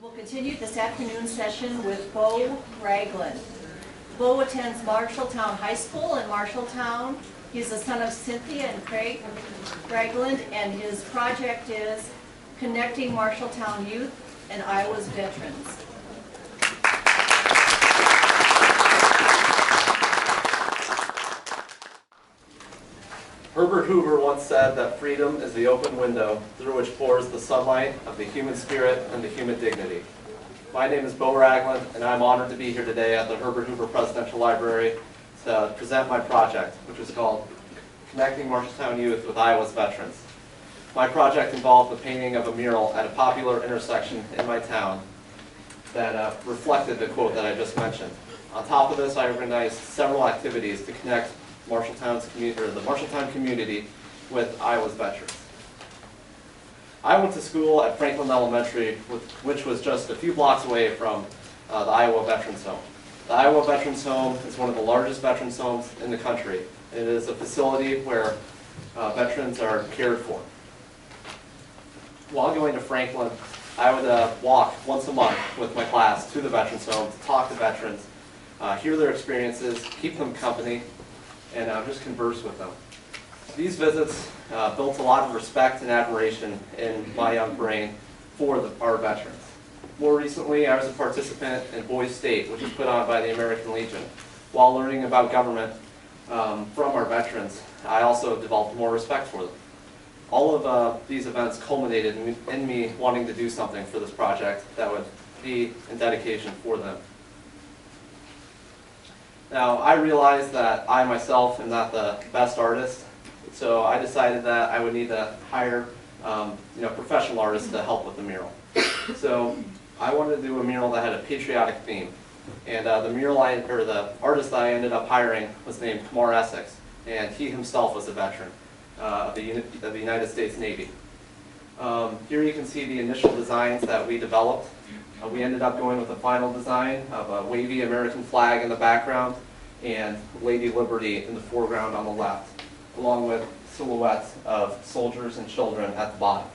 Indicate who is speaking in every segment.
Speaker 1: We'll continue this afternoon session with Beau Ragland. Beau attends Marshalltown High School in Marshalltown. He's the son of Cynthia and Craig Ragland, and his project is connecting Marshalltown youth and Iowa's veterans.
Speaker 2: Herbert Hoover once said that freedom is the open window through which pours the sunlight of the human spirit and the human dignity. My name is Beau Ragland, and I'm honored to be here today at the Herbert Hoover Presidential Library to present my project, which is called Connecting Marshalltown Youth with Iowa's Veterans. My project involved the painting of a mural at a popular intersection in my town that reflected the quote that I just mentioned. On top of this, I organized several activities to connect the Marshalltown community with Iowa's veterans. I went to school at Franklin Elementary, which was just a few blocks away from the Iowa Veterans Home. The Iowa Veterans Home is one of the largest veterans homes in the country. It is a facility where veterans are cared for. While going to Franklin, I would walk once a month with my class to the veterans home to talk to veterans, hear their experiences, keep them company, and just converse with them. These visits built a lot of respect and admiration in my young brain for our veterans. More recently, I was a participant in Boys State, which is put on by the American Legion. While learning about government from our veterans, I also developed more respect for them. All of these events culminated in me wanting to do something for this project that would be in dedication for them. Now, I realized that I myself am not the best artist, so I decided that I would need to hire professional artists to help with the mural. So I wanted to do a mural that had a patriotic theme, and the artist that I ended up hiring was named Kamar Essex, and he himself was a veteran of the United States Navy. Here you can see the initial designs that we developed. We ended up going with a final design of a wavy American flag in the background and Lady Liberty in the foreground on the left, along with silhouettes of soldiers and children at the bottom.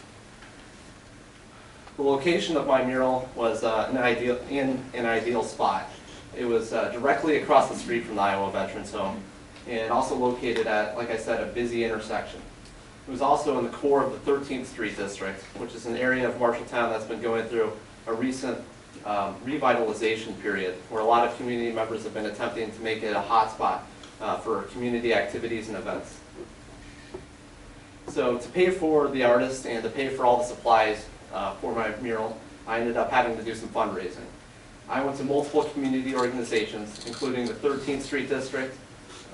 Speaker 2: The location of my mural was in an ideal spot. It was directly across the street from the Iowa Veterans Home, and also located at, like I said, a busy intersection. It was also in the core of the 13th Street District, which is an area of Marshalltown that's been going through a recent revitalization period, where a lot of community members have been attempting to make it a hotspot for community activities and events. So to pay for the artist and to pay for all the supplies for my mural, I ended up having to do some fundraising. I went to multiple community organizations, including the 13th Street District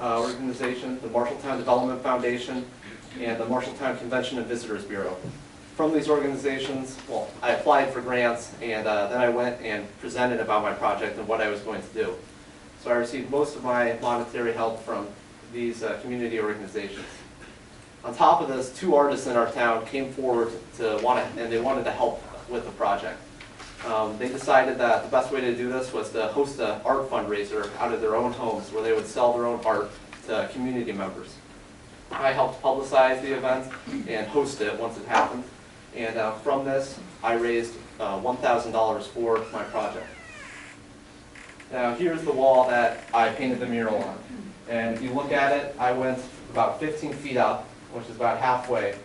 Speaker 2: organization, the Marshalltown Development Foundation, and the Marshalltown Convention and Visitors Bureau. From these organizations, well, I applied for grants, and then I went and presented about my project and what I was going to do. So I received most of my monetary help from these community organizations. On top of this, 2 artists in our town came forward and they wanted to help with the project. They decided that the best way to do this was to host an art fundraiser out of their own homes, where they would sell their own art to community members. I helped publicize the event and host it once it happened. And from this, I raised $1,000 for my project. Now here's the wall that I painted the mural on. And if you look at it, I went about 15 feet up, which is about halfway.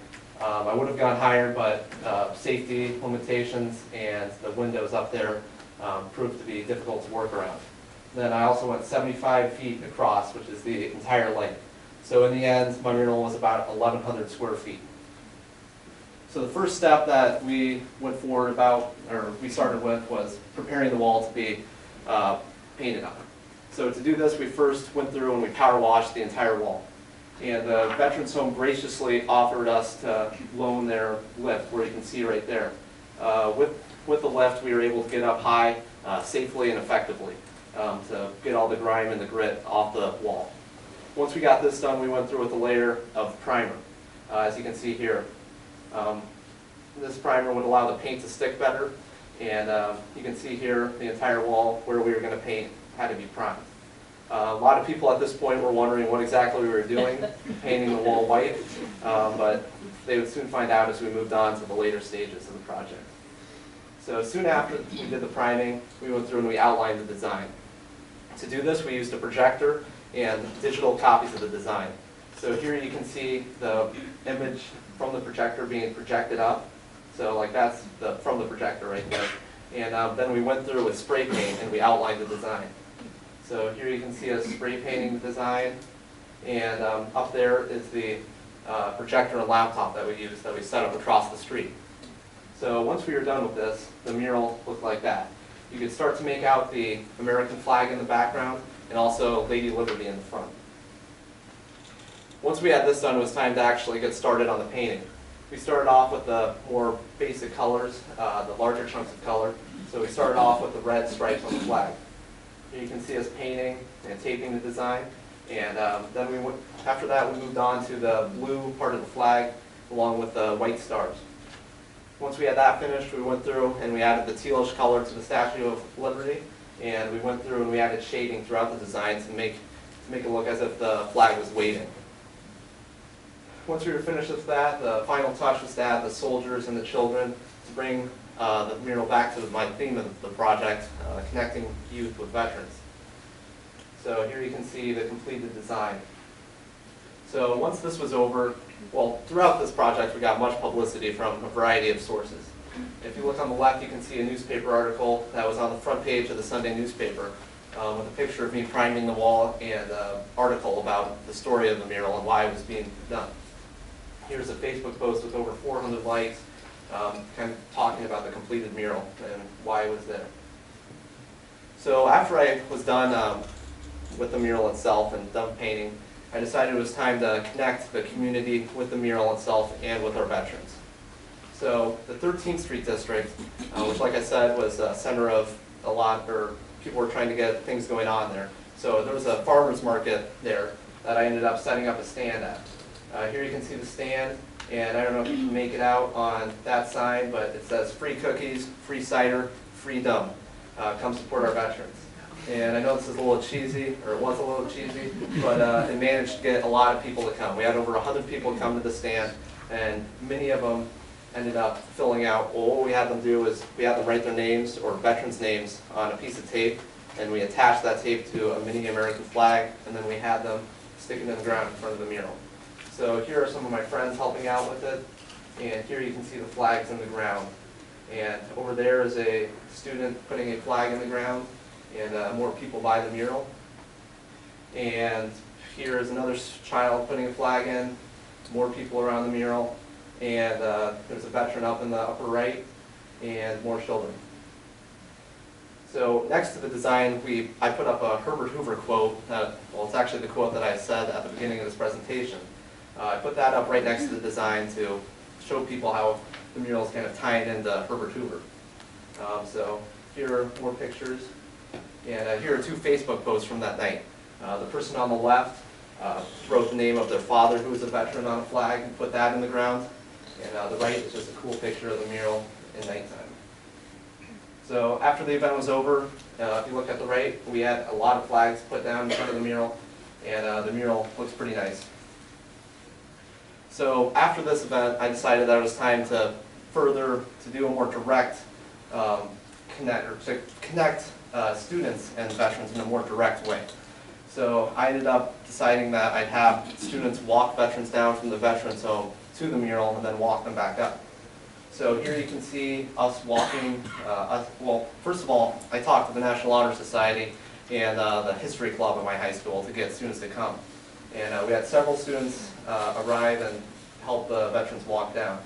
Speaker 2: I would have gone higher, but safety limitations and the windows up there proved to be difficult to work around. Then I also went 75 feet across, which is the entire length. So in the end, my mural was about 1,100 square feet. So the first step that we went forward we started with, was preparing the wall to be painted on. So to do this, we first went through and we power washed the entire wall. And the Veterans Home graciously offered us to loan their lift, where you can see right there. With the lift, we were able to get up high safely and effectively to get all the grime and the grit off the wall. Once we got this done, we went through with a layer of primer, as you can see here. This primer would allow the paint to stick better, and you can see here the entire wall where we were going to paint had to be primed. A lot of people at this point were wondering what exactly we were doing, painting the wall white, but they would soon find out as we moved on to the later stages of the project. So soon after we did the priming, we went through and we outlined the design. To do this, we used a projector and digital copies of the design. So here you can see the image from the projector being projected up. So like that's from the projector right there. And then we went through with spray paint and we outlined the design. So here you can see us spray painting the design. And up there is the projector and laptop that we used that we set up across the street. So once we were done with this, the mural looked like that. You could start to make out the American flag in the background and also Lady Liberty in the front. Once we had this done, it was time to actually get started on the painting. We started off with the more basic colors, the larger chunks of color. So we started off with the red stripes on the flag. Here you can see us painting and taping the design. And then after that, we moved on to the blue part of the flag along with the white stars. Once we had that finished, we went through and we added the tealish color to the Statue of Liberty, and we went through and we added shading throughout the design to make it look as if the flag was waving. Once we were finished with that, the final touch was to add the soldiers and the children to bring the mural back to my theme of the project, connecting youth with veterans. So here you can see the completed design. So once this was over, well, throughout this project we got much publicity from a variety of sources. If you look on the left, you can see a newspaper article that was on the front page of the Sunday newspaper with a picture of me priming the wall and an article about the story of the mural and why it was being done. Here's a Facebook post with over 400 likes kind of talking about the completed mural and why it was there. So after I was done with the mural itself and done painting, I decided it was time to connect the community with the mural itself and with our veterans. So the 13th Street District, which like I said was a center of a lot, or people were trying to get things going on there. So there was a farmer's market there that I ended up setting up a stand at. Here you can see the stand, and I don't know if you can make it out on that sign, but it says free cookies, free cider, free dumb. Come support our veterans. And I know this is a little cheesy, or it was a little cheesy, but it managed to get a lot of people to come. We had over 100 people come to the stand, and many of them ended up filling out. Well, what we had them do is we had them write their names or veterans' names on a piece of tape, and we attached that tape to a mini American flag, and then we had them stick it in the ground in front of the mural. So here are some of my friends helping out with it, and here you can see the flags in the ground. And over there is a student putting a flag in the ground, and more people by the mural. And here is another child putting a flag in, more people around the mural, and there's a veteran up in the upper right, and more children. So next to the design, I put up a Herbert Hoover quote, well, it's actually the quote that I said at the beginning of this presentation. I put that up right next to the design to show people how the mural is kind of tying into Herbert Hoover. So here are more pictures, and here are two Facebook posts from that night. The person on the left wrote the name of their father, who was a veteran, on a flag and put that in the ground. And the right is just a cool picture of the mural in nighttime. So after the event was over, if you look at the right, we had a lot of flags put down in front of the mural, and the mural looks pretty nice. So after this event, I decided that it was time to do a more direct connect students and veterans in a more direct way. So I ended up deciding that I'd have students walk veterans down from the veterans home to the mural and then walk them back up. So here you can see us walking, well, first of all, I talked to the National Honor Society and the History Club at my high school to get students to come. And we had several students arrive and help the veterans walk down.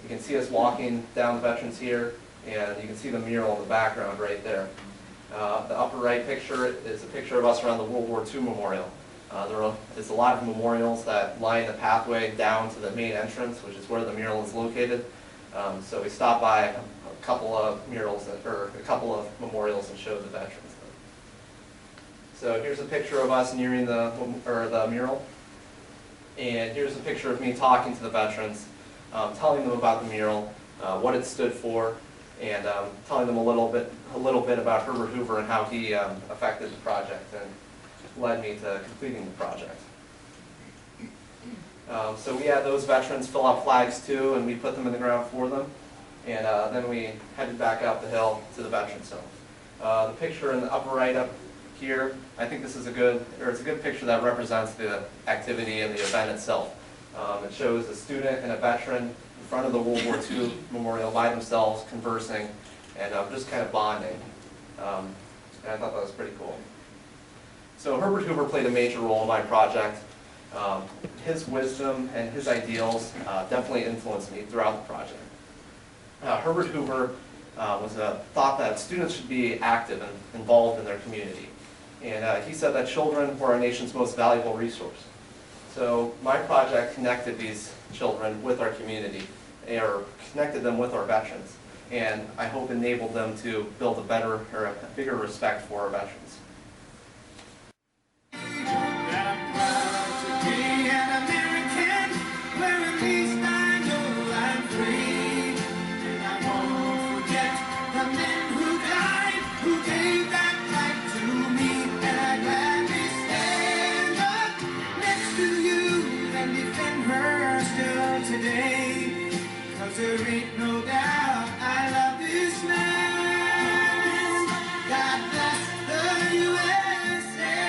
Speaker 2: You can see us walking down the veterans here, and you can see the mural in the background right there. The upper right picture is a picture of us around the World War II memorial. There's a lot of memorials that line the pathway down to the main entrance, which is where the mural is located. So we stopped by a couple of murals, or a couple of memorials, and showed the veterans. So here's a picture of us nearing the mural, and here's a picture of me talking to the veterans, telling them about the mural, what it stood for, and telling them a little bit about Herbert Hoover and how he affected the project and led me to completing the project. So we had those veterans fill out flags too, and we put them in the ground for them. And then we headed back up the hill to the Veterans Home. The picture in the upper right up here, I think this is it's a good picture that represents the activity and the event itself. It shows a student and a veteran in front of the World War II memorial by themselves, conversing, and just kind of bonding. And I thought that was pretty cool. So Herbert Hoover played a major role in my project. His wisdom and his ideals definitely influenced me throughout the project. Herbert Hoover thought that students should be active and involved in their community. And he said that children were our nation's most valuable resource. So my project connected these children with our community, or connected them with our veterans, and I hope enabled them to build a better or a bigger respect for our veterans.
Speaker 3: There ain't no doubt I love this land. God bless the USA.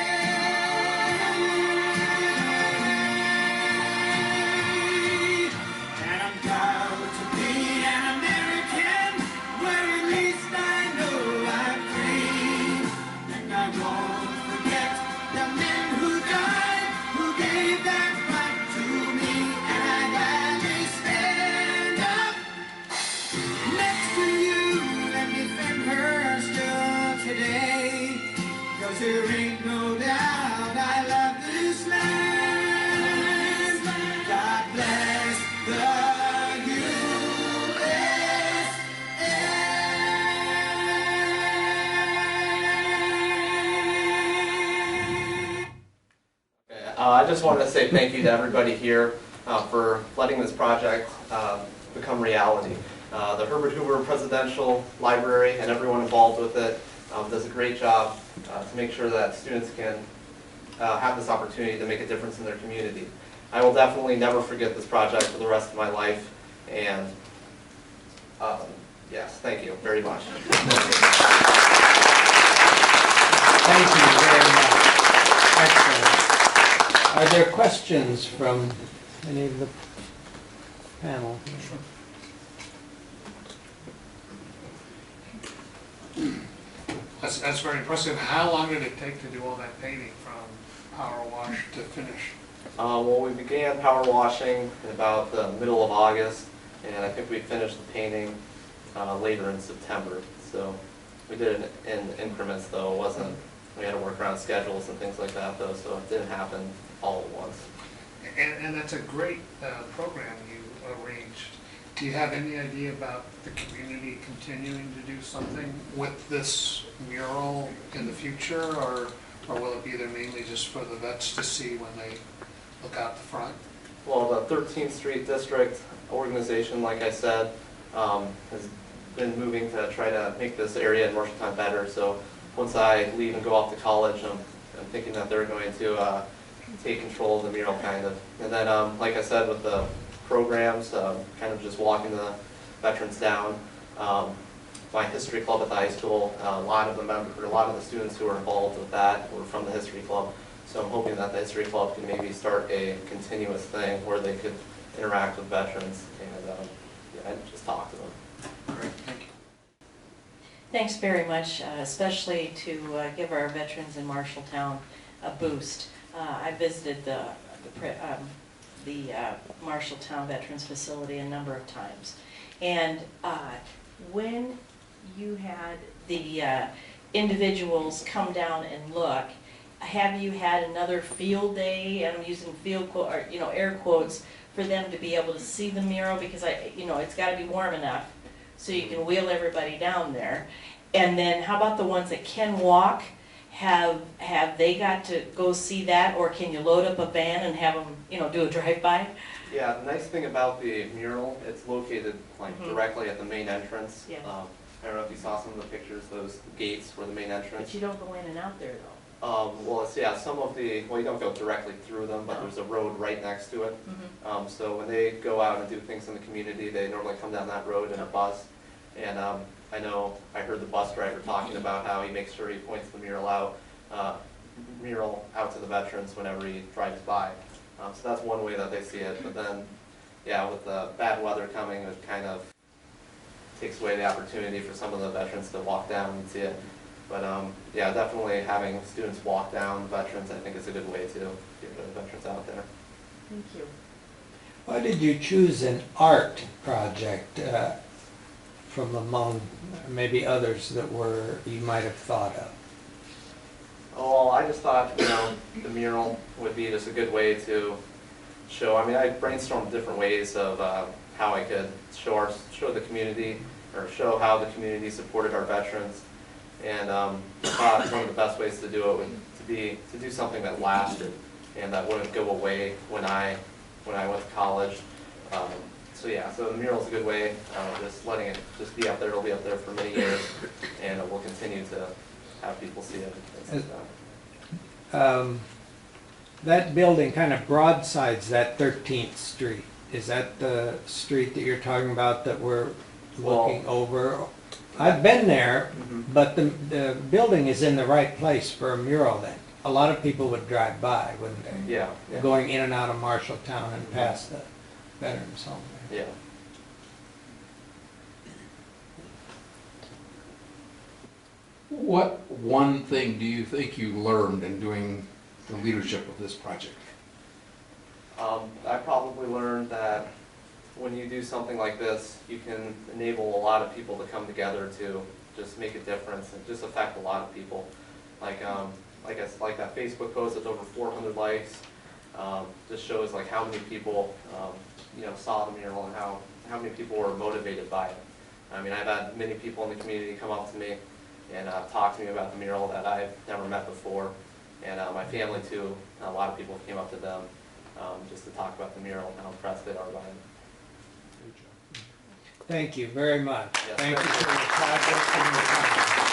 Speaker 3: And I'm proud to be an American, where at least I know I'm free. And I won't forget the men who died, who gave that right to me. And I gladly stand up next to you and defend her still today. 'Cause there ain't no doubt I love this land. God bless the USA.
Speaker 2: I just wanted to say thank you to everybody here for letting this project become reality. The Herbert Hoover Presidential Library and everyone involved with it does a great job to make sure that students can have this opportunity to make a difference in their community. I will definitely never forget this project for the rest of my life, and yes, thank you very much.
Speaker 4: Thank you very much. Excellent. Are there questions from any of the panel?
Speaker 5: That's very impressive. How long did it take to do all that painting from power wash to finish?
Speaker 2: Well, we began power washing in about the middle of August, and I think we finished the painting later in September. So we did it in increments, though. It wasn't, we had to work around schedules and things like that, though, so it didn't happen all at once.
Speaker 5: And that's a great program you arranged. Do you have any idea about the community continuing to do something with this mural in the future, or will it be there mainly just for the vets to see when they look out the front?
Speaker 2: Well, the 13th Street District organization, like I said, has been moving to try to make this area in Marshalltown better. So once I leave and go off to college, I'm thinking that they're going to take control of the mural, kind of. And then, like I said, with the programs, kind of just walking the veterans down. My history club at the high school, a lot of the students who were involved with that were from the history club. So I'm hoping that the history club can maybe start a continuous thing where they could interact with veterans and just talk to them.
Speaker 5: Great, thank you.
Speaker 6: Thanks very much, especially to give our veterans in Marshalltown a boost. I visited the Marshalltown Veterans Facility a number of times. And when you had the individuals come down and look, have you had another field day, and I'm using field quote, or, air quotes, for them to be able to see the mural? Because it's got to be warm enough so you can wheel everybody down there. And then how about the ones that can walk? Have they got to go see that, or can you load up a van and have them, do a drive-by?
Speaker 2: Yeah, the nice thing about the mural, it's located directly at the main entrance.
Speaker 6: Yes.
Speaker 2: I don't know if you saw some of the pictures, those gates were the main entrance.
Speaker 6: But you don't go in and out there, though.
Speaker 2: Well, yeah, some of the, well, you don't go directly through them, but there's a road right next to it. So when they go out and do things in the community, they normally come down that road in a bus. And I know, I heard the bus driver talking about how he makes sure he points the mural out to the veterans whenever he drives by. So that's one way that they see it. But then, yeah, with the bad weather coming, it kind of takes away the opportunity for some of the veterans to walk down and see it. But yeah, definitely having students walk down veterans, I think, is a good way to get the veterans out there.
Speaker 6: Thank you.
Speaker 4: Why did you choose an art project from among maybe others that you might have thought of?
Speaker 2: Oh, well, I just thought, the mural would be just a good way to show. I mean, I brainstormed different ways of how I could show the community, or show how the community supported our veterans. And I thought one of the best ways to do it would be to do something that lasted and that wouldn't go away when I went to college. So yeah, so the mural's a good way, just letting it just be up there. It'll be up there for many years, and we'll continue to have people see it. And
Speaker 4: That building kind of broadsides that 13th Street. Is that the street that you're talking about that we're looking over? I've been there, but the building is in the right place for a mural then. A lot of people would drive by, wouldn't they?
Speaker 2: Yeah.
Speaker 4: Going in and out of Marshalltown and past the Veterans Home.
Speaker 2: Yeah.
Speaker 7: What one thing do you think you learned in doing the leadership of this project?
Speaker 2: I probably learned that when you do something like this, you can enable a lot of people to come together to just make a difference and just affect a lot of people. Like that Facebook post that's over 400 likes, just shows like how many people saw the mural and how many people were motivated by it. I mean, I've had many people in the community come up to me and talk to me about the mural that I've never met before, and my family too. A lot of people came up to them just to talk about the mural and how impressed they are by it.
Speaker 4: Thank you very much.
Speaker 2: Yes,
Speaker 4: Thank you
Speaker 2: thank
Speaker 4: for your project and your time.